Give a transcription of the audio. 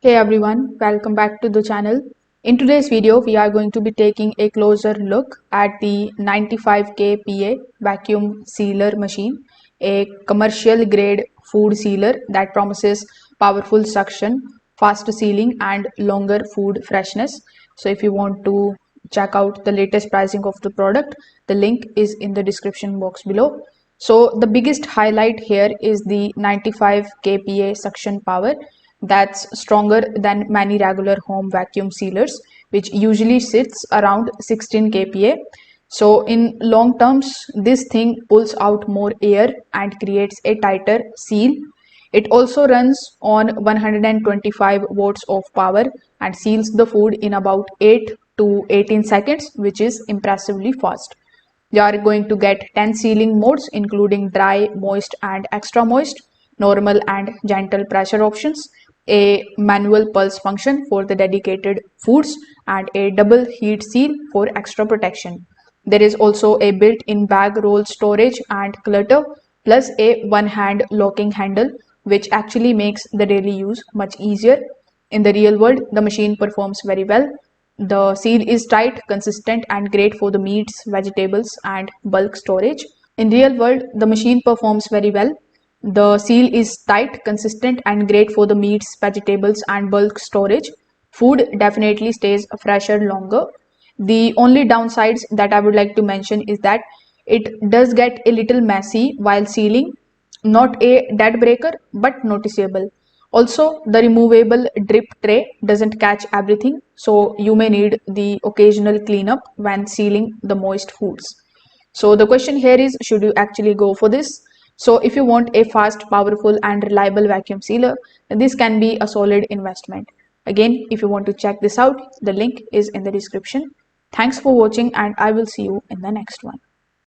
Hey everyone, welcome back to the channel. In today's video, we are going to be taking a closer look at the 95K PA vacuum sealer machine, a commercial grade food sealer that promises powerful suction, fast sealing and longer food freshness. So if you want to check out the latest pricing of the product, the link is in the description box below. So the biggest highlight here is the 95 kPa suction power that's stronger than many regular home vacuum sealers, which usually sits around 16 kPa. So in long terms, this thing pulls out more air and creates a tighter seal. It also runs on 125 watts of power and seals the food in about 8 to 18 seconds, which is impressively fast. You are going to get 10 sealing modes including dry, moist and extra moist, normal and gentle pressure options, a manual pulse function for the dedicated foods and a double heat seal for extra protection. There is also a built-in bag roll storage and clutter plus a one-hand locking handle which actually makes the daily use much easier. In the real world, the machine performs very well. The seal is tight, consistent and great for the meats, vegetables and bulk storage. In real world, the machine performs very well. The seal is tight, consistent and great for the meats, vegetables and bulk storage. Food definitely stays fresher longer. The only downsides that I would like to mention is that it does get a little messy while sealing, not a dead breaker, but noticeable. Also, the removable drip tray doesn't catch everything, so you may need the occasional cleanup when sealing the moist foods. So the question here is, should you actually go for this? So if you want a fast, powerful and reliable vacuum sealer, this can be a solid investment. Again, if you want to check this out, the link is in the description. Thanks for watching and I will see you in the next one.